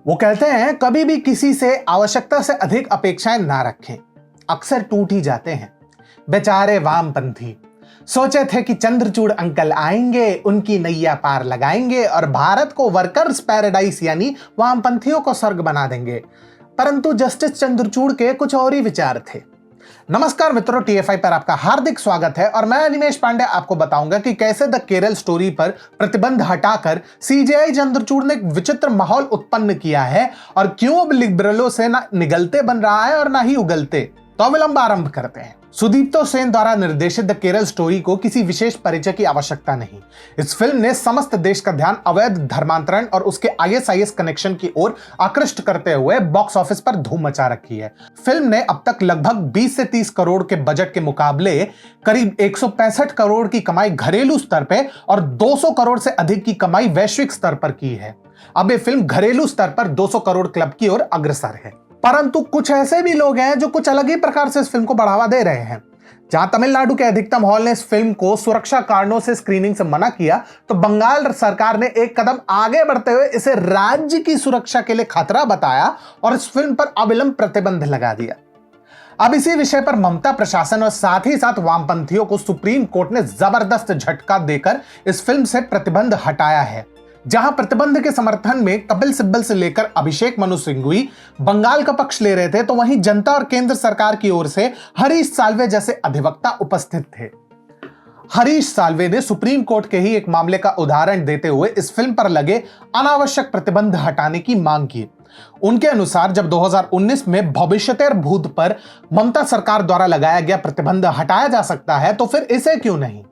वो कहते हैं कभी भी किसी से आवश्यकता से अधिक अपेक्षाएं ना रखें, अक्सर टूट ही जाते हैं। बेचारे वामपंथी सोचे थे कि चंद्रचूड़ अंकल आएंगे, उनकी नैया पार लगाएंगे और भारत को वर्कर्स पैराडाइस यानी वामपंथियों को स्वर्ग बना देंगे, परंतु जस्टिस चंद्रचूड़ के कुछ और ही विचार थे। नमस्कार मित्रों, टीएफआई पर आपका हार्दिक स्वागत है और मैं अनिमेश पांडे आपको बताऊंगा कि कैसे द केरल स्टोरी पर प्रतिबंध हटाकर सीजेआई चंद्रचूड़ ने एक विचित्र माहौल उत्पन्न किया है और क्यों अब लिबरलों से ना निगलते बन रहा है और ना ही उगलते। तो विलंब आरंभ करते हैं। सुदीप्तो सेन द्वारा निर्देशित द केरल स्टोरी को किसी विशेष परिचय की आवश्यकता नहीं। इस फिल्म ने समस्त देश का ध्यान अवैध धर्मांतरण और उसके आईएसआईएस कनेक्शन की ओर आकृष्ट करते हुए बॉक्स ऑफिस पर धूम मचा रखी है। फिल्म ने अब तक लगभग 20 से 30 करोड़ के बजट के मुकाबले करीब 165 करोड़ की कमाई घरेलू स्तर पर और 200 करोड़ से अधिक की कमाई वैश्विक स्तर पर की है। अब ये फिल्म घरेलू स्तर पर 200 करोड़ क्लब की ओर अग्रसर है, परंतु कुछ ऐसे भी लोग हैं जो कुछ अलग ही प्रकार से इस फिल्म को बढ़ावा दे रहे हैं। जहां तमिलनाडु के अधिकतम हॉल ने इस फिल्म को सुरक्षा कारणों से स्क्रीनिंग से मना किया, तो बंगाल सरकार ने एक कदम आगे बढ़ते हुए इसे राज्य की सुरक्षा के लिए खतरा बताया और इस फिल्म पर अविलंब प्रतिबंध लगा दिया। अब इसी विषय पर ममता प्रशासन और साथ ही साथ वामपंथियों को सुप्रीम कोर्ट ने जबरदस्त झटका देकर इस फिल्म से प्रतिबंध हटाया है। जहां प्रतिबंध के समर्थन में कपिल सिब्बल से लेकर अभिषेक मनु सिंघवी बंगाल का पक्ष ले रहे थे, तो वहीं जनता और केंद्र सरकार की ओर से हरीश साल्वे जैसे अधिवक्ता उपस्थित थे। हरीश साल्वे ने सुप्रीम कोर्ट के ही एक मामले का उदाहरण देते हुए इस फिल्म पर लगे अनावश्यक प्रतिबंध हटाने की मांग की। उनके अनुसार जब 2019 में भविष्यतर भूत पर ममता सरकार द्वारा लगाया गया प्रतिबंध हटाया जा सकता है, तो फिर इसे क्यों नहीं।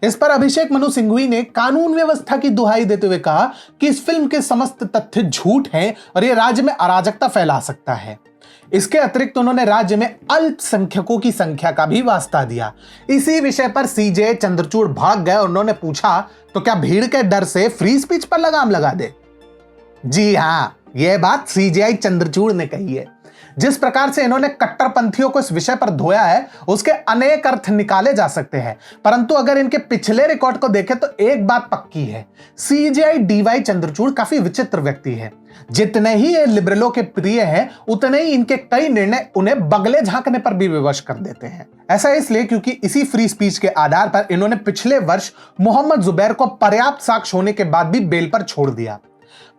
इस पर अभिषेक मनु सिंघवी ने कानून व्यवस्था की दुहाई देते हुए कहा कि इस फिल्म के समस्त तथ्य झूठ हैं और यह राज्य में अराजकता फैला सकता है। इसके अतिरिक्त उन्होंने राज्य में अल्पसंख्यकों की संख्या का भी वास्ता दिया। इसी विषय पर सीजे चंद्रचूड़ भाग गए। उन्होंने पूछा, तो क्या भीड़ के डर से फ्री स्पीच पर लगाम लगा दे? जी हां, यह बात सीजेआई चंद्रचूड़ ने कही है। जिस प्रकार से इन्होंने कट्टरपंथियों को इस विषय पर धोया है, उसके अनेक अर्थ निकाले जा सकते हैं, परंतु अगर इनके पिछले रिकॉर्ड को देखें तो एक बात पक्की है, सीजेआई डीवाई चंद्रचूड़ काफी विचित्र व्यक्ति है। जितने ही ये लिबरलों के प्रिय हैं, उतने ही इनके कई निर्णय उन्हें बगले झांकने पर भी विवश कर देते हैं। ऐसा इसलिए क्योंकि इसी फ्री स्पीच के आधार पर इन्होंने पिछले वर्ष मोहम्मद जुबैर को पर्याप्त साक्ष्य होने के बाद भी बेल पर छोड़ दिया।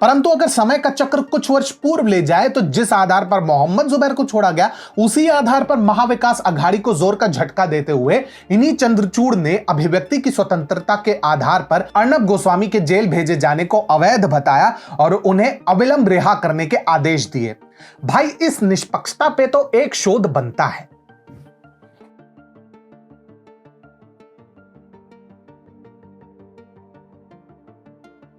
परंतु अगर समय का चक्र कुछ वर्ष पूर्व ले जाए, तो जिस आधार पर मोहम्मद जुबैर को छोड़ा गया, उसी आधार पर महाविकास अघाड़ी को जोर का झटका देते हुए इन्हीं चंद्रचूड़ ने अभिव्यक्ति की स्वतंत्रता के आधार पर अर्नब गोस्वामी के जेल भेजे जाने को अवैध बताया और उन्हें अविलंब रिहा करने के आदेश दिए। भाई, इस निष्पक्षता पे तो एक शोध बनता है।